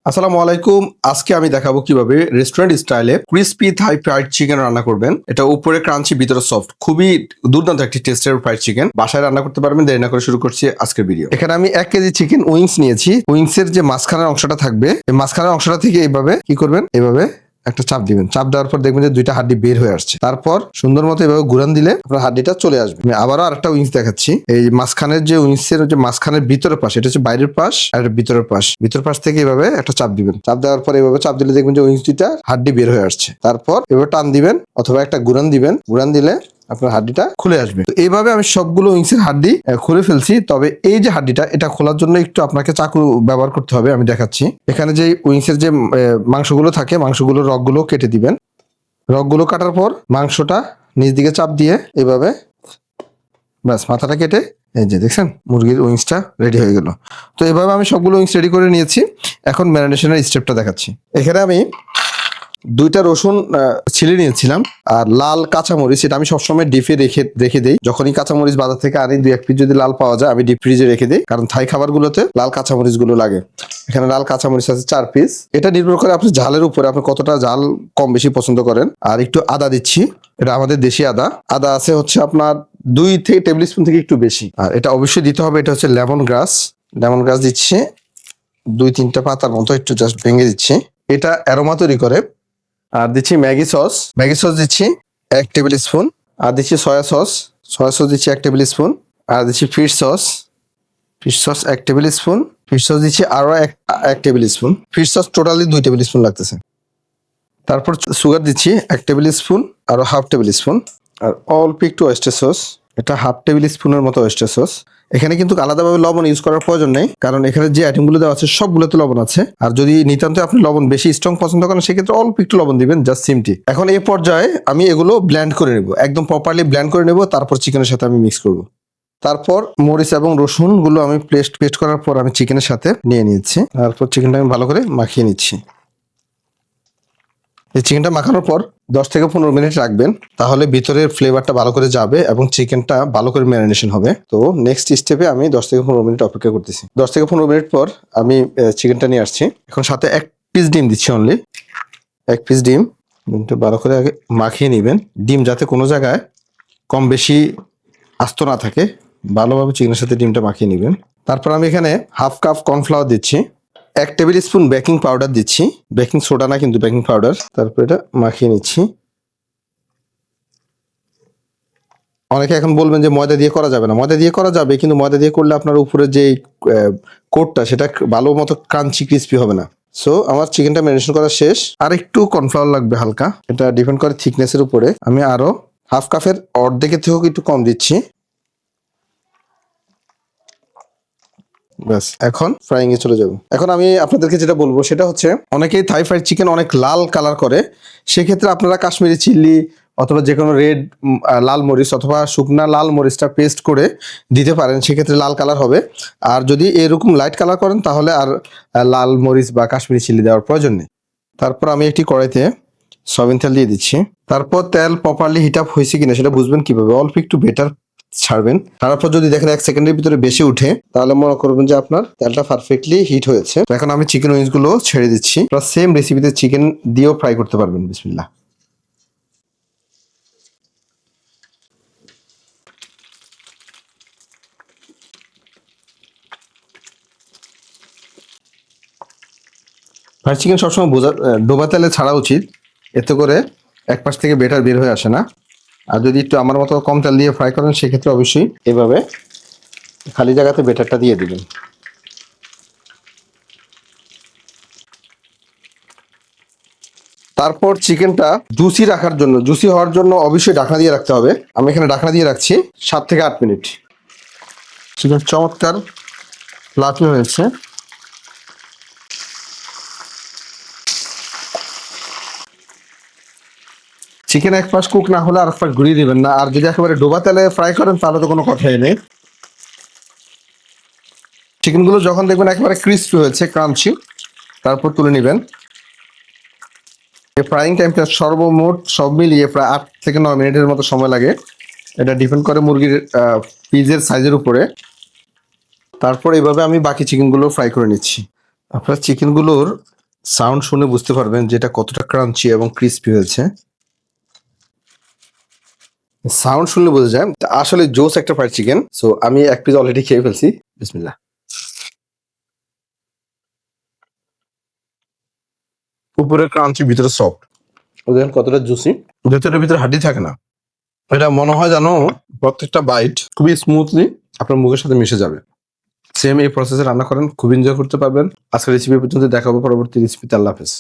আসসালামু আলাইকুম। আজকে আমি দেখাবো কিভাবে রেস্টুরেন্ট স্টাইলে ক্রিস্পি থাই ফ্রাইড চিকেন রান্না করবেন। এটা উপরে ক্রাঞ্চি, ভিতরে সফট, খুবই দুর্দান্ত একটি টেস্টের ফ্রাইড চিকেন। বাসায় রান্না করতে পারবেন। দেরি না করে শুরু করছি আজকের ভিডিও। এখানে আমি 1 কেজি চিকেন উইংস নিয়েছি। উইংস এর যে মাঝখানের অংশটা থাকবে, এই মাঝখানের অংশটা থেকে এইভাবে কি করবেন, এইভাবে একটা চাপ দিবেন। চাপ দেওয়ার পর দেখবেন যে 2টা হাড্ডি বের হয়ে আসছে। তারপর সুন্দর মতো এভাবে ঘুরান দিলে আপনার হাড্ডিটা চলে আসবে। আমি আবারও আরেকটা উইংস দেখাচ্ছি। এই মাঝখানের যে উইংস এর যে মাঝখানের ভিতরের পাশ, এটা হচ্ছে বাইরের পাশ আর ভিতরের পাশ। ভিতরের পাশ থেকে এভাবে একটা চাপ দিবেন। চাপ দেওয়ার পর এভাবে চাপ দিলে দেখবেন যে উইংস 2টা হাড্ডি বের হয়ে আসছে। তারপর এভাবে টান দিবেন অথবা একটা ঘুরান দিবেন। ঘুরান দিলে আপনার হাড্ডিটা খুলে আসবে। তো এইভাবে আমি সবগুলো উইংসের হাড্ডি খুলে ফেলছি। তবে এই যে হাড্ডিটা, এটা খোলার জন্য একটু আপনাকে চাকু ব্যবহার করতে হবে। আমি দেখাচ্ছি। এখানে যে উইংসের যে মাংসগুলো থাকে, মাংসগুলোর রগগুলো কেটে দিবেন। রগগুলো কাটার পর মাংসটা নিচ দিকে চাপ দিয়ে এভাবে ব্যাস মাথাটা কেটে, এই যে দেখছেন মুরগির উইংসটা রেডি হয়ে গেল। তো এভাবে আমি সবগুলো উইংস রেডি করে নিয়েছি। এখন ম্যারিনেশনের স্টেপটা দেখাচ্ছি। এখানে আমি 2টা রসুন ছিলে নিয়েছিলাম, আর লাল কাঁচামরিচ, এটা আমি সবসময় ডিপে রেখে দিই। যখনই কাঁচামরিচ বাজার থেকে আনি, 2-1 পিস যদি লাল পাওয়া যায় আমি ডিপ ফ্রিজে রেখে দিই, কারণ থাই খাবারগুলোতে লাল কাঁচামরিচ গুলো লাগে। এখানে লাল কাঁচামরিচ আছে 4 পিস। এটা নির্ভর করে আপনি ঝালের উপরে, আপনি কতটা ঝাল কম বেশি পছন্দ করেন। আর একটু আদা দিচ্ছি, এটা আমাদের দেশি আদা। আদা আছে হচ্ছে আপনার 2 টেবিল স্পুন থেকে একটু বেশি। আর এটা অবশ্যই দিতে হবে, এটা হচ্ছে লেমন গ্রাস। লেমন গ্রাস দিচ্ছি 2-3টা পাতার মতো, একটু জাস্ট ভেঙে দিচ্ছি। এটা অ্যারোমা তৈরি করে। আর দিচ্ছি ম্যাগি সস। ম্যাগি সস দিচ্ছি 1 টেবিল স্পুন। আর দিচ্ছি সয়া সস। সয়া সস দিচ্ছি 1 টেবিল স্পুন। আর দিচ্ছি fish sauce. Fish sauce 1 tablespoon. Fish sauce দিচ্ছি আরো এক tablespoon. Fish sauce totally 2 tablespoon লাগতেছে। তারপর সুগার দিচ্ছি 1 টেবিল স্পুন, আরো হাফ টেবিল স্পুন। আর অল্প একটু ওয়েস্টার সস, এটা হাফ টেবিল স্পুনের মতো ওয়েস্টার সস। এখানে কিন্তু আলাদাভাবে লবণ ইউজ করার প্রয়োজন নেই, কারণ এখানে যে আইটেমগুলো দেওয়া আছে সবগুলোতে লবণ আছে। আর যদি নিতান্ত আপনি লবণ বেশি স্ট্রং পছন্দ করেন, সেক্ষেত্রে অল্প একটু লবণ দিবেন, জাস্ট সিমটি। এখন এই পর্যায়ে আমি এগুলো ব্লেন্ড করে নেব, একদম প্রপারলি ব্লেন্ড করে নেব। তারপর চিকেনের সাথে আমি মিক্স করব। তারপর মরিচ এবং রসুন গুলো আমি পেস্ট করার পর আমি চিকেনের সাথে নিয়ে নিচ্ছি। তারপর চিকেনটা আমি ভালো করে মাখিয়ে নিচ্ছি। এই চিকেনটা মাখানোর পর 10 থেকে 15 মিনিট রাখবেন, তাহলে ভিতরের ফ্লেভারটা ভালো করে যাবে এবং চিকেনটা ভালো করে ম্যারিনেশন হবে। তো নেক্সট স্টেপে আমি 10 থেকে 15 মিনিট অপেক্ষা করতেছি। 10 থেকে 15 মিনিট পর আমি চিকেনটা নিয়ে আসছি। এখন সাথে 1 পিস ডিম দিচ্ছি, অনলি 1 পিস ডিম। ডিমটা ভালো করে আগে মাখিয়ে নেবেন। ডিম যাতে কোনো জায়গায় কম বেশি আস্ত না থাকে, ভালোভাবে চিকেনের সাথে ডিমটা মাখিয়ে নেবেন। তারপর আমি এখানে হাফ কাপ কর্নফ্লাওয়ার দিচ্ছি। 1 টেবিল স্পুন বেকিং পাউডার দিচ্ছি, বেকিং সোডা না কিন্তু বেকিং পাউডার। তারপর এটা মাখিয়ে নিচ্ছি। অনেকে এখন বলবেন যে ময়দা দিয়ে করা যাবে না। ময়দা দিয়ে করা যাবে, কিন্তু ময়দা দিয়ে করলে আপনার উপরে যে কোটটা, সেটা ভালো মতো ক্রাঞ্চি ক্রিস্পি হবে না। সো আমার চিকেনটা ম্যারিনেশন করা শেষ। আর একটু কর্নফ্লাওয়ার লাগবে হালকা, এটা ডিপেন্ড করে থিকনেসের উপরে। আমি আরো হাফ কাপের অর্ধেকের থেকেও একটু কম দিচ্ছি। ব্যাস, এখন ফ্রাইং এ চলে যাব। এখন আমি আপনাদেরকে যেটা বলবো সেটা হচ্ছে, অনেকেই থাই ফ্রাইড চিকেন অনেক লাল কালার করে। সেক্ষেত্রে আপনারা কাশ্মীরি চিল্লি অথবা যে কোনো রেড লাল মরিচ অথবা শুকনা লাল মরিচটা পেস্ট করে দিতে পারেন, সেক্ষেত্রে লাল কালার হবে। আর যদি এরকম লাইট কালার করেন, তাহলে আর লাল মরিচ বা কাশ্মীরি চিল্লি দেওয়ার প্রয়োজন নেই। তারপর আমি একটি কড়াইতে সয়াবিন তেল দিয়ে দিচ্ছি। তারপর তেল প্রপারলি হিট আপ হয়েছে কিনা সেটা বুঝবেন কিভাবে, অল্প একটু বেটার ছাড়বেন। তারপর যদি দেখেন 1 সেকেন্ডের ভিতরে বেশি উঠে, তাহলে মনে করবেন যে আপনার তেলটা পারফেক্টলি হিট হয়েছে। তো এখন আমি চিকেন উইংস গুলো ছেড়ে দিচ্ছি। সেম রেসিপিতে চিকেন দিয়েও ফ্রাই করতে পারবেন। বিসমিল্লাহ। ফ্রাইড চিকেন সবসময় ডোবা তেলে ছাড়া উচিত, এতে করে এক পাশ থেকে বেটার বের হয়ে আসে না। আর যদি একটু আমার মতো কম তেল দিয়ে ফ্রাই করেন, সেক্ষেত্রে অবশ্যই এভাবে খালি জায়গাতে বেটারটা দিয়ে দিবেন। তারপর চিকেনটা জুসি রাখার জন্য, জুসি হওয়ার জন্য অবশ্যই ঢাকনা দিয়ে রাখতে হবে। আমি এখানে ঢাকনা দিয়ে রাখছি 7 থেকে 8 মিনিট। চিকেন চমৎকার লাফি হয়েছে। চিকেন এক পাশ কুক না হলে আর এক পাশ ঘুরিয়ে দিবেন না। আর যদি একেবারে ডোবা তেলে ফ্রাই করেন, তাহলে তো কোনো কথাই নেই। চিকেনগুলো যখন দেখবেন একেবারে ক্রিস্পি হয়েছে, ক্রাঞ্চি, তারপর তুলে নেবেন। ফ্রাইং টাইমটা সর্বমোট সব মিলিয়ে প্রায় 8 থেকে 9 মিনিটের মতো সময় লাগে। এটা ডিপেন্ড করে মুরগির পিসের সাইজের উপরে। তারপর এইভাবে আমি বাকি চিকেনগুলো ফ্রাই করে নিচ্ছি। আপনার চিকেন গুলোর সাউন্ড শুনে বুঝতে পারবেন যে এটা কতটা ক্রাঞ্চি এবং ক্রিস্পি হয়েছে। সাউন্ড শুনলে বোঝা যায় তা আসলে জোস একটা ফ্রাইড চিকেন। সো আমি এক পিস অলরেডি খেয়ে ফেলছি। বিসমিল্লাহ। উপরে ক্রাঞ্চি, ভিতরে সফট। দেখেন কতটা জুসি। যেহেতু এটার ভিতরে হাড্ডি থাকে না, এটা মনে হয় জানো প্রত্যেকটা বাইট খুবই স্মুথলি আপনার মুখের সাথে মিশে যাবে। সেম এই প্রসেসে রান্না করেন, খুব এনজয় করতে পারবেন। আজকের রেসিপি পর্যন্ত দেখাবো পরবর্তী রেসিপিতে। আল্লাহ হাফেজ।